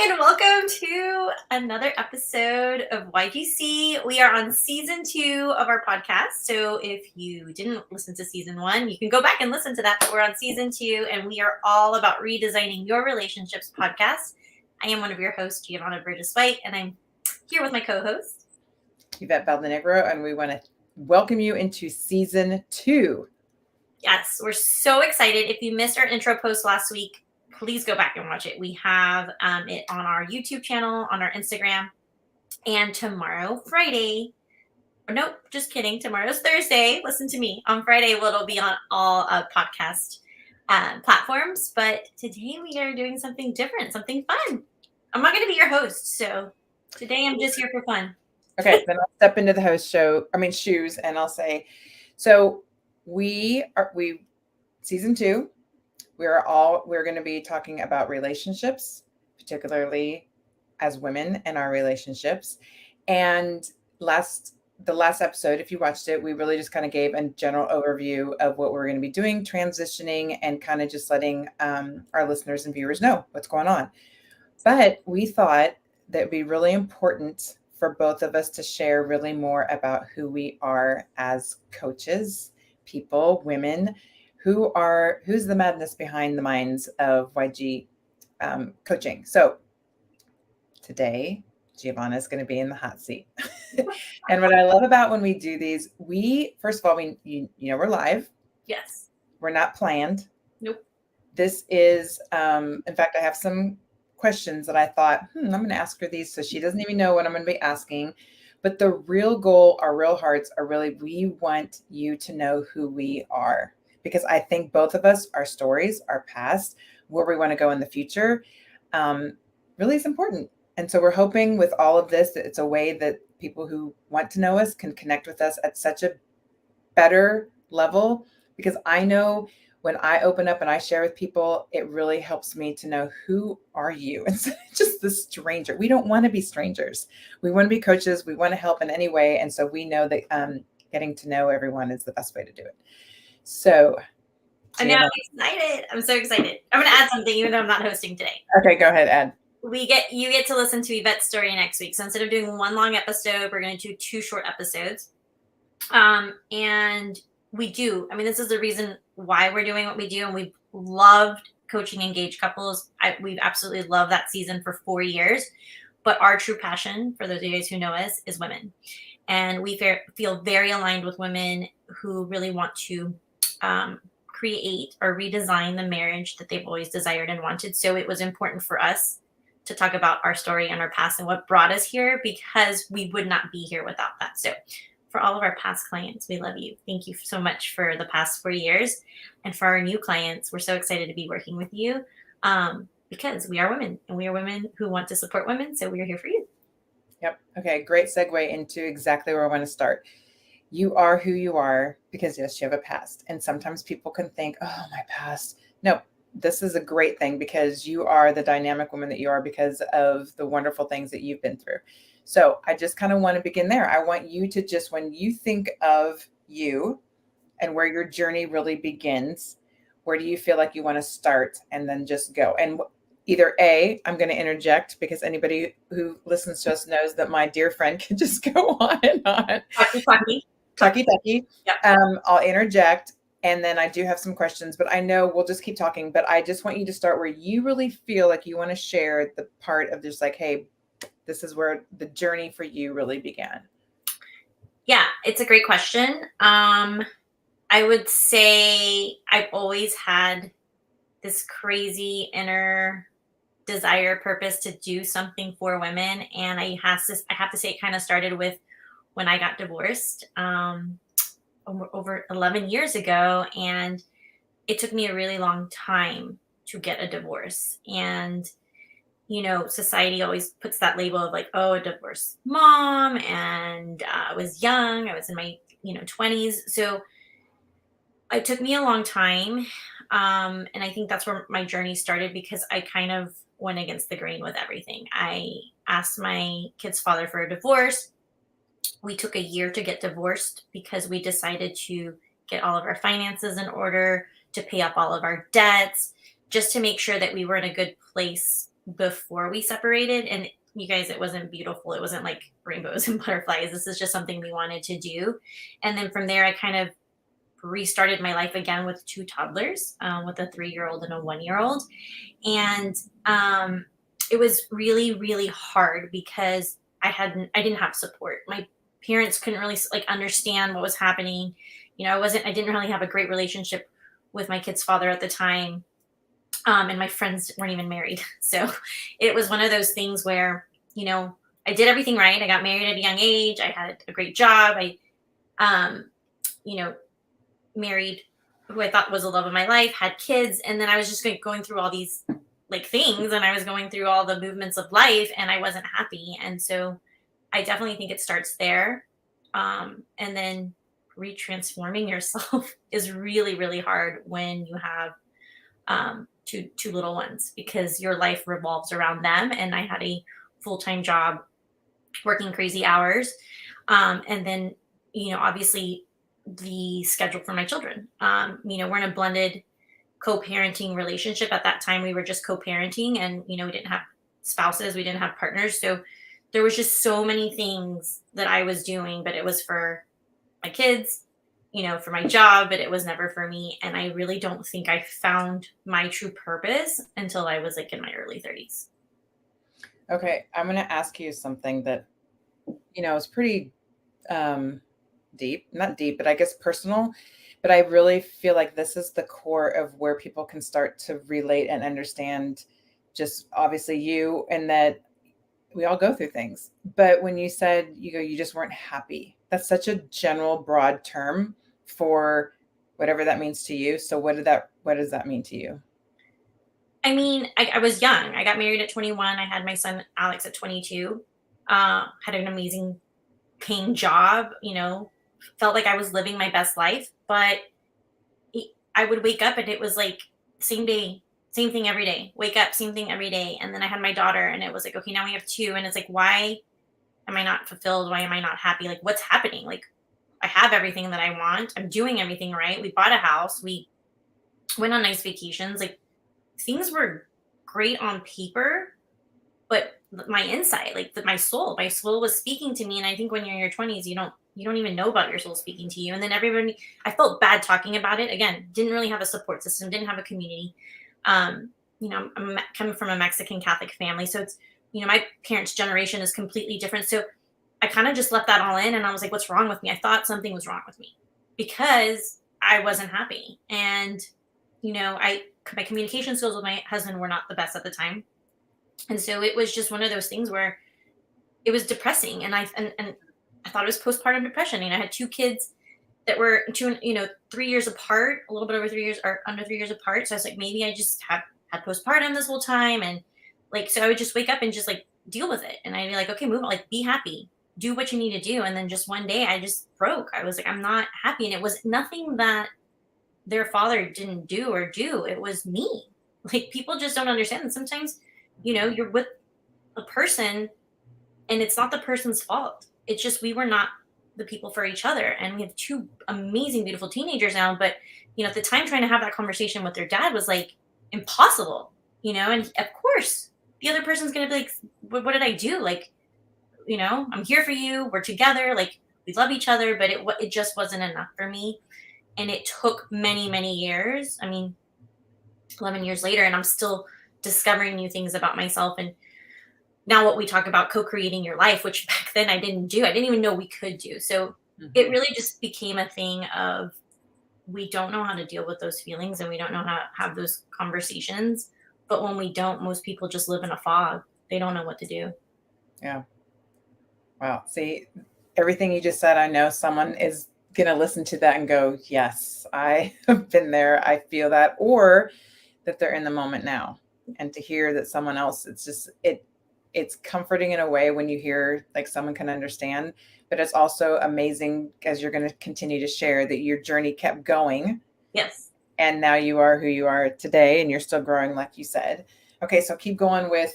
and welcome to another episode of YGC. We are on season 2 of our podcast. So if you didn't listen to season 1, you can go back and listen to that. But we're on season 2, and we are all about redesigning your relationships podcast. I am one of your hosts, Geovanna Burgess, and I'm here with my co-host, Yvette Valdenegro, and we want to welcome you into season 2. Yes, we're so excited. If you missed our intro post last week, please go back and watch it. We have it on our YouTube channel, on our Instagram, and tomorrow, Friday, nope, just kidding. Tomorrow's Thursday. Listen to me. On Friday, it'll be on all podcast platforms. But today we are doing something different, something fun. I'm not going to be your host, so today I'm just here for fun. Okay, then I'll step into the host shoes, and I'll say, so we season 2. We're going to be talking about relationships, particularly as women and our relationships. And the last episode, if you watched it, we really just kind of gave a general overview of what we're going to be doing, transitioning, and kind of just letting our listeners and viewers know what's going on. But we thought that it'd be really important for both of us to share really more about who we are as coaches, people, women, who's the madness behind the minds of YG coaching. So today, Geovanna is going to be in the hot seat. And what I love about when we do these, first of all, we're live. Yes. We're not planned. Nope. This is, in fact, I have some questions that I thought, I'm going to ask her these so she doesn't even know what I'm going to be asking. But the real goal, our real hearts are really, we want you to know who we are. Because I think both of us, our stories, our past, where we want to go in the future, really is important. And so we're hoping with all of this that it's a way that people who want to know us can connect with us at such a better level. Because I know when I open up and I share with people, it really helps me to know, who are you? Instead of just the stranger. We don't want to be strangers. We want to be coaches. We want to help in any way. And so we know that getting to know everyone is the best way to do it. So I'm now excited. I'm so excited. I'm going to add something, even though I'm not hosting today. Okay, go ahead, Ed. You get to listen to Yvette's story next week. So instead of doing one long episode, we're going to do 2 short episodes. And we do. I mean, this is the reason why we're doing what we do. And we've loved coaching engaged couples. We've absolutely loved that season for 4 years. But our true passion, for those of you guys who know us, is women. And we feel very aligned with women who really want to create or redesign the marriage that they've always desired and wanted. So it was important for us to talk about our story and our past and what brought us here, because we would not be here without that. So for all of our past clients, we love you. Thank you so much for the past 4 years. And for our new clients, we're so excited to be working with you because we are women, and we are women who want to support women. So we are here for you. Yep. Okay. Great segue into exactly where I want to start. You are who you are because, yes, you have a past. And sometimes people can think, oh, my past. No, this is a great thing because you are the dynamic woman that you are because of the wonderful things that you've been through. So I just kind of want to begin there. I want you to just, when you think of you and where your journey really begins, where do you feel like you want to start, and then just go? And either A, I'm going to interject because anybody who listens to us knows that my dear friend can just go on and on. Talkie. Yeah. I'll interject, and then I do have some questions, but I know we'll just keep talking. But I just want you to start where you really feel like you want to share the part of just like, hey, this is where the journey for you really began. Yeah, it's a great question. I would say I've always had this crazy inner desire, purpose to do something for women. And I have to say it kind of started with when I got divorced over 11 years ago. And it took me a really long time to get a divorce. And, you know, society always puts that label of like, oh, a divorced mom. And I was young. I was in my, 20s. So it took me a long time. And I think that's where my journey started, because I kind of went against the grain with everything. I asked my kid's father for a divorce. We took a year to get divorced because we decided to get all of our finances in order, to pay up all of our debts, just to make sure that we were in a good place before we separated. And you guys, it wasn't beautiful. It wasn't like rainbows and butterflies. This is just something we wanted to do. And then from there, I kind of restarted my life again with two toddlers, with a 3-year-old and a 1-year-old. And it was really, really hard because I didn't have support. My parents couldn't really like understand what was happening. I didn't really have a great relationship with my kid's father at the time. And my friends weren't even married. So it was one of those things where, I did everything right. I got married at a young age. I had a great job. I, you know, married who I thought was the love of my life, had kids. And then I was just going through all these like things, and I was going through all the movements of life, and I wasn't happy. And so I definitely think it starts there. And then retransforming yourself is really, really hard when you have two little ones, because your life revolves around them. And I had a full-time job working crazy hours. And then, obviously the schedule for my children. We're in a blended co-parenting relationship. At that time, we were just co-parenting, and, we didn't have spouses, we didn't have partners. So there was just so many things that I was doing, but it was for my kids, for my job, but it was never for me. And I really don't think I found my true purpose until I was like in my early 30s. Okay. I'm going to ask you something that, is pretty deep, not deep, but I guess personal. But I really feel like this is the core of where people can start to relate and understand just obviously you, and that we all go through things. But when you said you just weren't happy, that's such a general, broad term for whatever that means to you. So what does that mean to you? I mean, I was young. I got married at 21. I had my son Alex at 22. Had an amazing paying job, felt like I was living my best life. But I would wake up and it was like same day, same thing every day. Wake up, same thing every day. And then I had my daughter, and it was like, okay, now we have two. And it's like, why am I not fulfilled? Why am I not happy? Like, what's happening? Like, I have everything that I want. I'm doing everything right. We bought a house. We went on nice vacations. Like, things were great on paper, but my insight, like my soul was speaking to me. And I think when you're in your 20s, you don't even know about your soul speaking to you. And then I felt bad talking about it. Again, didn't really have a support system, didn't have a community. I'm coming from a Mexican Catholic family. So it's, my parents' generation is completely different. So I kind of just left that all in, and I was like, what's wrong with me? I thought something was wrong with me because I wasn't happy. And, my communication skills with my husband were not the best at the time. And so it was just one of those things where it was depressing. And I thought it was postpartum depression. I had two kids that were 3 years apart, a little bit over 3 years or under 3 years apart. So I was like, maybe I just had postpartum this whole time. And like, so I would just wake up and just like deal with it. And I'd be like, okay, move on, like be happy, do what you need to do. And then just one day I just broke. I was like, I'm not happy. And it was nothing that their father didn't do or do. It was me. Like, people just don't understand. And sometimes, you're with a person and it's not the person's fault. It's just, we were not the people for each other. And we have two amazing, beautiful teenagers now. But, at the time, trying to have that conversation with their dad was like impossible, and of course the other person's going to be like, what did I do? Like, I'm here for you. We're together. Like, we love each other, but it just wasn't enough for me. And it took many, many years. I mean, 11 years later, and I'm still discovering new things about myself. And now what we talk about, co-creating your life, which back then I didn't do. I didn't even know we could do. So it really just became a thing of, we don't know how to deal with those feelings, and we don't know how to have those conversations. But when we don't, most people just live in a fog. They don't know what to do. Yeah. Wow. See, everything you just said, I know someone is going to listen to that and go, yes, I have been there. I feel that, or that they're in the moment now. And to hear that someone else, it's comforting in a way when you hear like someone can understand, but it's also amazing, as you're going to continue to share, that your journey kept going. Yes. And now you are who you are today, and you're still growing, like you said. Okay. So keep going with,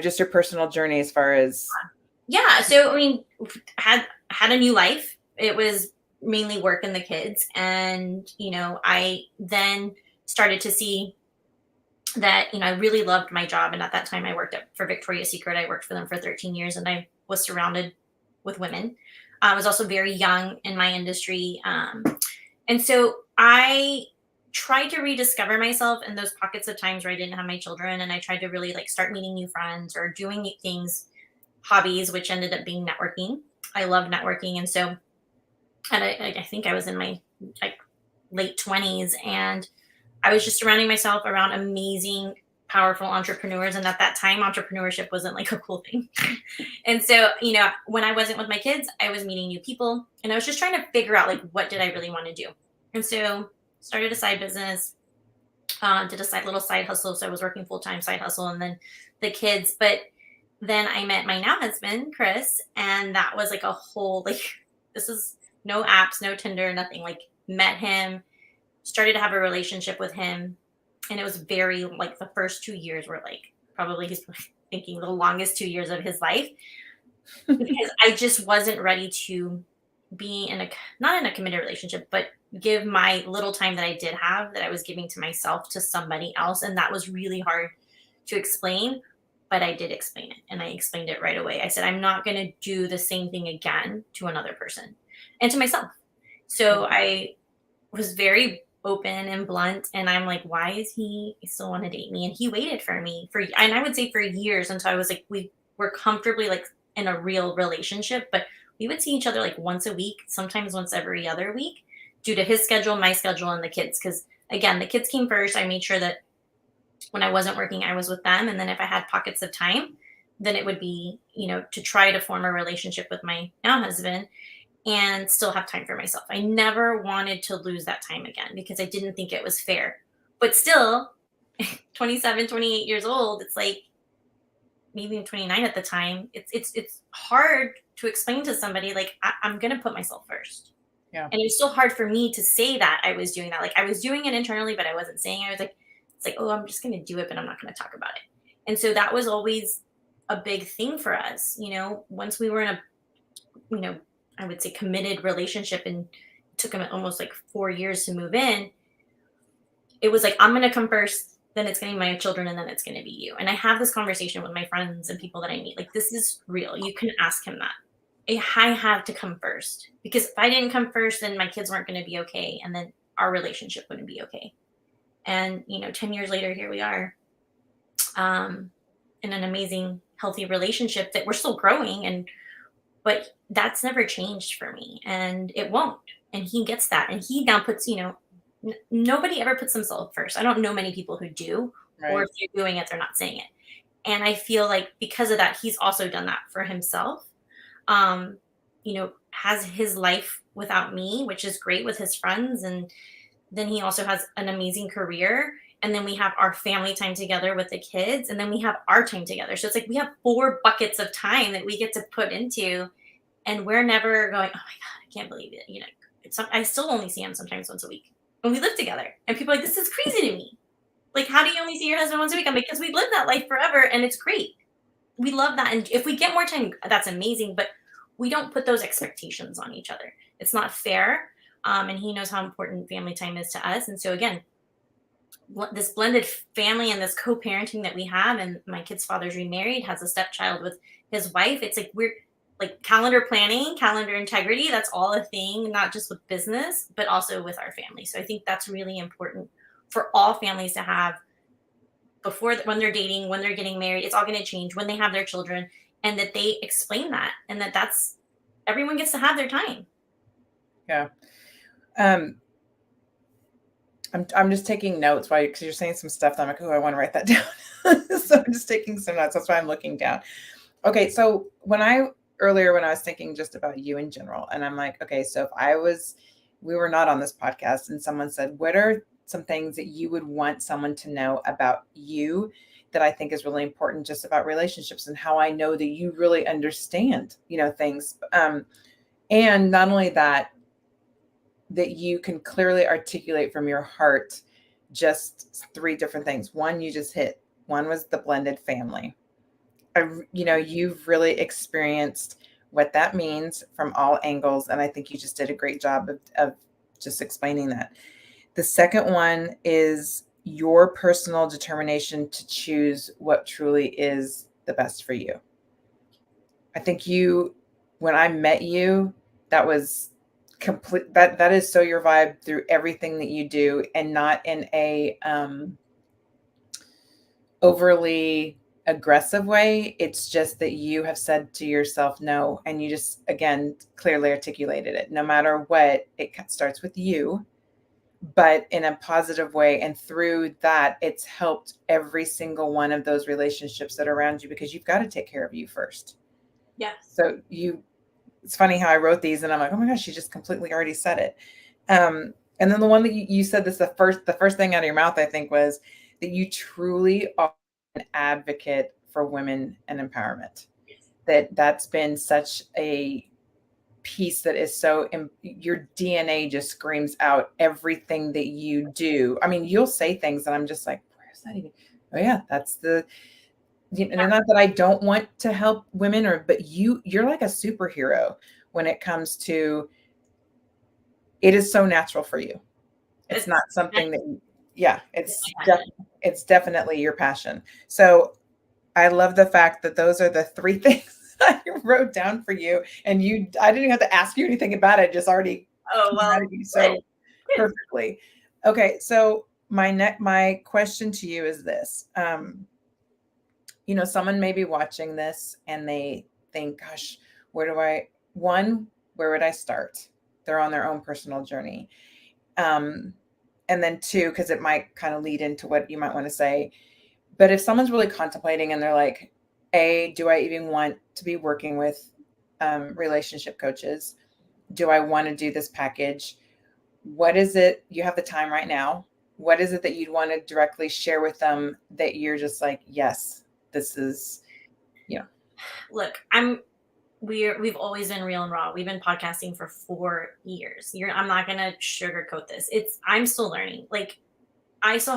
just your personal journey as far as. Yeah. So, I mean, had a new life. It was mainly work and the kids. And, I then started to see that, I really loved my job. And at that time I worked for Victoria's Secret. I worked for them for 13 years and I was surrounded with women. I was also very young in my industry. And so I tried to rediscover myself in those pockets of times where I didn't have my children. And I tried to really like start meeting new friends or doing new things, hobbies, which ended up being networking. I love networking. And so, and I think I was in my like late 20s, and I was just surrounding myself around amazing, powerful entrepreneurs. And at that time, entrepreneurship wasn't like a cool thing. And so, when I wasn't with my kids, I was meeting new people and I was just trying to figure out like, what did I really want to do? And so started a side business, did a little side hustle. So I was working full-time side hustle and then the kids, but then I met my now husband, Chris. And that was like a whole, like, this is no apps, no Tinder, nothing. Like, met him, started to have a relationship with him. And it was very like the first 2 years were like probably he's thinking the longest 2 years of his life, because I just wasn't ready to be not in a committed relationship, but give my little time that I did have that I was giving to myself to somebody else. And that was really hard to explain, but I did explain it, and I explained it right away. I said, I'm not going to do the same thing again to another person and to myself. So I was very open and blunt, and I'm like, why is he still want to date me? And he waited for me and I would say for years, until I was like, we were comfortably like in a real relationship, but we would see each other like once a week, sometimes once every other week, due to his schedule, my schedule, and the kids. Because again, the kids came first. I made sure that when I wasn't working, I was with them. And then if I had pockets of time, then it would be, to try to form a relationship with my now husband and still have time for myself. I never wanted to lose that time again because I didn't think it was fair. But still, 27, 28 years old, it's like, maybe 29 at the time, it's hard to explain to somebody like, I'm going to put myself first. Yeah. And it was still hard for me to say that I was doing that. Like, I was doing it internally, but I wasn't saying it. I was like, it's like, oh, I'm just going to do it, but I'm not going to talk about it. And so that was always a big thing for us. Once we were in a, I would say committed relationship, and it took him almost like 4 years to move in. It was like, I'm going to come first, then it's going to be my children, and then it's going to be you. And I have this conversation with my friends and people that I meet. Like, this is real. You can ask him that. I have to come first, because if I didn't come first, then my kids weren't going to be okay. And then our relationship wouldn't be okay. And, 10 years later, here we are, in an amazing, healthy relationship that we're still growing. But that's never changed for me, and it won't. And he gets that. And he now puts, nobody ever puts themselves first. I don't know many people who do, Right. or if they're doing it, they're not saying it. And I feel like because of that, he's also done that for himself. Has his life without me, which is great, with his friends. And then he also has an amazing career. And then we have our family time together with the kids. And then we have our time together. So it's like we have 4 buckets of time that we get to put into. And we're never going, oh my God, I can't believe it. I still only see him sometimes once a week. And we live together. And people are like, this is crazy to me. Like, how do you only see your husband once a week? I'm like, because we live that life forever, and it's great. We love that. And if we get more time, that's amazing. But we don't put those expectations on each other. It's not fair. And he knows how important family time is to us. And so again, this blended family and this co-parenting that we have, and my kid's father's remarried, has a stepchild with his wife. It's like, we're like calendar planning, calendar integrity. That's all a thing, not just with business, but also with our family. So I think that's really important for all families to have before, when they're dating, when they're getting married. It's all going to change when they have their children, and that they explain that, and that's everyone gets to have their time. Yeah. I'm just taking notes because you're saying some stuff that I'm like, oh, I want to write that down. So I'm just taking some notes. That's why I'm looking down. Okay. So earlier when I was thinking just about you in general, and I'm like, okay, so if we were not on this podcast and someone said, what are some things that you would want someone to know about you that I think is really important, just about relationships, and how I know that you really understand, things. And not only that you can clearly articulate from your heart just 3 different things. One, you just hit. One was the blended family. You've really experienced what that means from all angles. And I think you just did a great job of just explaining that. The second one is your personal determination to choose what truly is the best for you. I think when I met you, that was complete. That is so your vibe through everything that you do, and not in a overly aggressive way. It's just that you have said to yourself no, and you just, again, clearly articulated it. No matter what, it starts with you, but in a positive way. And through that, it's helped every single one of those relationships that are around you, because you've got to take care of you first. Yes. So it's funny how I wrote these and I'm like, oh my gosh, she just completely already said it. And then the one that you said this, the first thing out of your mouth, I think, was that you truly are an advocate for women and empowerment. That's been such a piece that is so, your DNA just screams out everything that you do. I mean, you'll say things and I'm just like, where's that even? Oh yeah, that's the, not that I don't want to help women, but you're like a superhero when it comes to, it is so natural for you. It's not something that, it's definitely your passion. So I love the fact that those are the three things I wrote down for you, and I didn't have to ask you anything about it. Just already so perfectly. Okay. So my question to you is this, someone may be watching this and they think, gosh, where would I start? They're on their own personal journey. And then two, because it might kind of lead into what you might want to say. But if someone's really contemplating and they're like, do I even want to be working with relationship coaches? Do I want to do this package? What is it? You have the time right now. What is it that you'd want to directly share with them that you're just like, yes, this is, Look, we've always been real and raw. We've been podcasting for 4 years. I'm not going to sugarcoat this. I'm still learning. Like, I'm still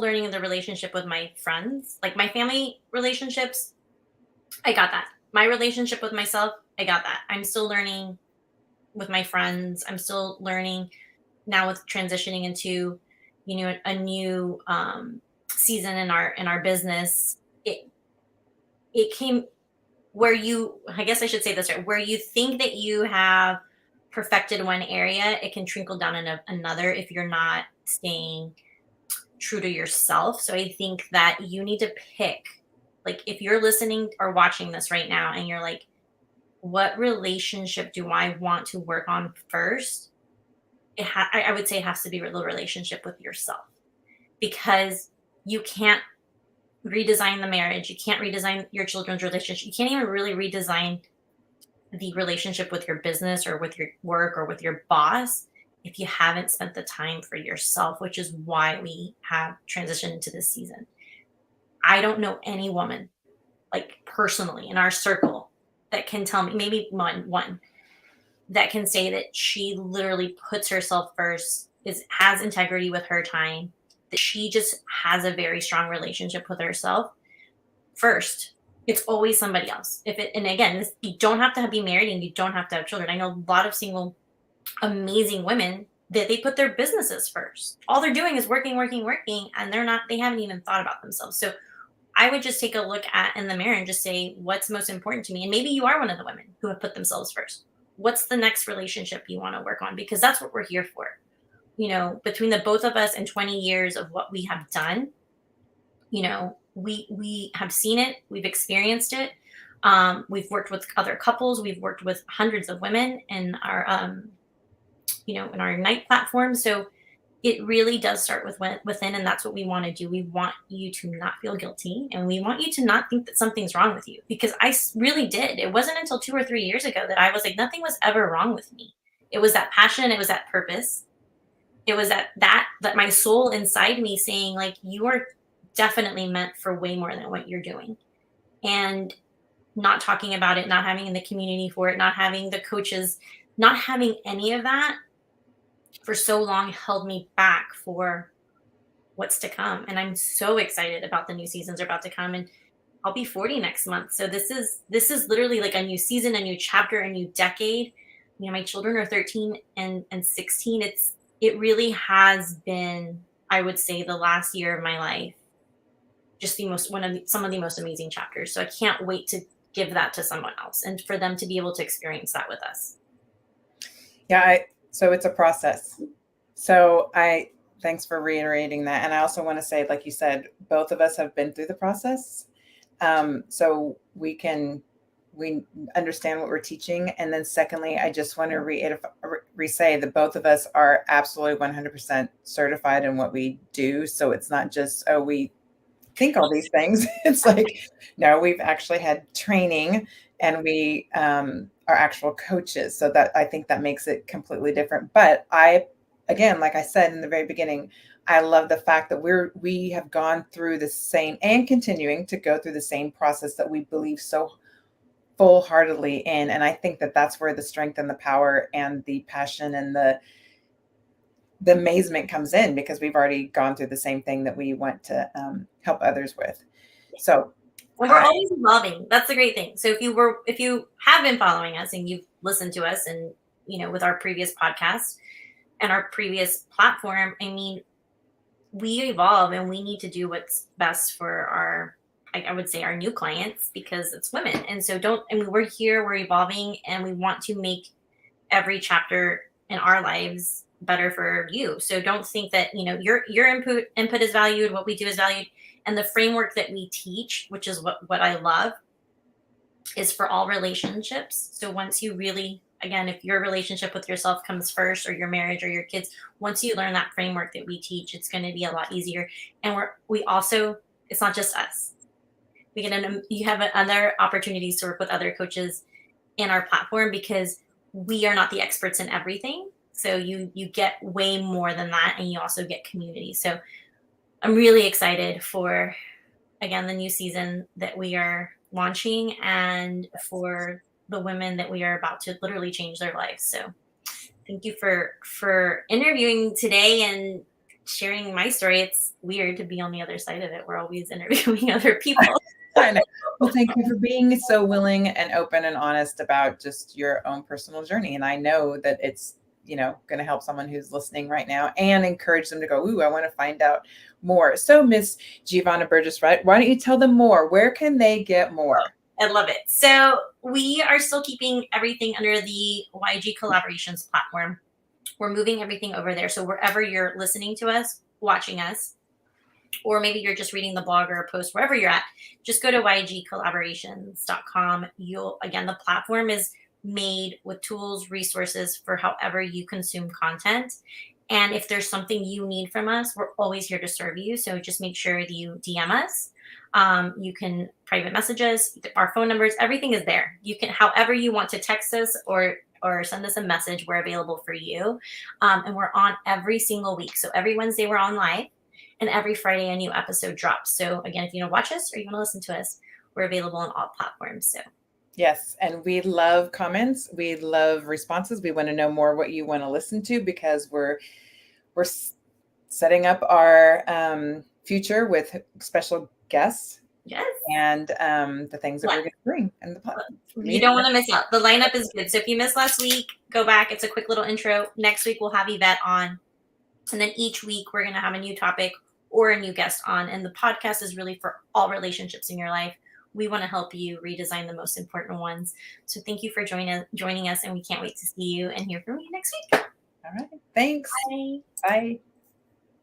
learning the relationship with my friends, like my family relationships. I got that. My relationship with myself, I got that. I'm still learning with my friends. I'm still learning now with transitioning into, a new season in our business. It came where I guess I should say this right, where you think that you have perfected one area, it can trickle down in another if you're not staying true to yourself. So I think that you need to pick, like, if you're listening or watching this right now and you're like, what relationship do I want to work on first? I would say it has to be the relationship with yourself, because you can't redesign the marriage. You can't redesign your children's relationship. You can't even really redesign the relationship with your business or with your work or with your boss if you haven't spent the time for yourself, which is why we have transitioned into this season. I don't know any woman, like personally in our circle, that can tell me, maybe one that can say that she literally puts herself first, has integrity with her time, that she just has a very strong relationship with herself first. It's always somebody else. And again, you don't have to be married and you don't have to have children. I know a lot of single, amazing women that they put their businesses first. All they're doing is working, and they haven't even thought about themselves. So I would just take a look in the mirror and just say, what's most important to me? And maybe you are one of the women who have put themselves first. What's the next relationship you want to work on? Because that's what we're here for. Between the both of us and 20 years of what we have done, we have seen it, we've experienced it. We've worked with other couples, we've worked with hundreds of women in our, in our Ignite platform. So it really does start within, and that's what we want to do. We want you to not feel guilty, and we want you to not think that something's wrong with you, because I really did. It wasn't until 2 or 3 years ago that I was like, nothing was ever wrong with me. It was that passion, it was that purpose, it was that my soul inside me saying, like, you are definitely meant for way more than what you're doing. And not talking about it, not having the community for it, not having the coaches, not having any of that for so long held me back for what's to come. And I'm so excited about the new seasons are about to come. And I'll be 40 next month. So this is literally like a new season, a new chapter, a new decade. My children are 13 and 16. It really has been I would say, the last year of my life, just some of the most amazing chapters. So I can't wait to give that to someone else and for them to be able to experience that with us. Yeah, so it's a process. So thanks for reiterating that. And I also want to say, like you said, both of us have been through the process. So we understand what we're teaching. And then secondly, I just want to re-say that both of us are absolutely 100% certified in what we do. So it's not just, oh, we think all these things. It's like, no, we've actually had training, and we are actual coaches. So that, I think that makes it completely different. But again, like I said in the very beginning, I love the fact that we have gone through the same, and continuing to go through the same process that we believe so full-heartedly in. And I think that that's where the strength and the power and the passion and the amazement comes in, because we've already gone through the same thing that we want to help others with. So we're always evolving. That's the great thing. So if you have been following us and you've listened to us, and with our previous podcast and our previous platform, I mean, we evolve, and we need to do what's best for I would say, our new clients, because it's women. And so we're here, we're evolving, and we want to make every chapter in our lives better for you. So don't think that, your input is valued, what we do is valued. And the framework that we teach, which is what I love, is for all relationships. So once you really, again, if your relationship with yourself comes first, or your marriage, or your kids, once you learn that framework that we teach, it's going to be a lot easier. And we also, it's not just us. You have other opportunities to work with other coaches in our platform, because we are not the experts in everything. So you get way more than that, and you also get community. So I'm really excited for, again, the new season that we are launching, and for the women that we are about to literally change their lives. So thank you for interviewing today and sharing my story. It's weird to be on the other side of it. We're always interviewing other people. I know. Well, thank you for being so willing and open and honest about just your own personal journey. And I know that it's, going to help someone who's listening right now, and encourage them to go, ooh, I want to find out more. So Miss Geovanna Burgess, right? Why don't you tell them more? Where can they get more? I love it. So we are still keeping everything under the YGCollaborations platform. We're moving everything over there. So wherever you're listening to us, watching us, or maybe you're just reading the blog or a post, wherever you're at, just go to YGCollaborations.com. Again, the platform is made with tools, resources for however you consume content. And if there's something you need from us, we're always here to serve you. So just make sure that you DM us. You can private message us. Our phone numbers, everything is there. You can, however you want to text us or send us a message, we're available for you. And we're on every single week. So every Wednesday we're on live, and every Friday a new episode drops. So again, if you want to watch us or you want to listen to us, we're available on all platforms. So yes, and we love comments. We love responses. We want to know more what you want to listen to, because we're setting up our future with special guests. Yes. And the things that we're going to bring in the platform. You don't want to miss out. The lineup is good. So if you missed last week, go back. It's a quick little intro. Next week we'll have Yvette on. And then each week we're going to have a new topic or a new guest on. And the podcast is really for all relationships in your life. We want to help you redesign the most important ones. So thank you for joining us, and we can't wait to see you and hear from you next week. All right. Thanks. Bye. Bye.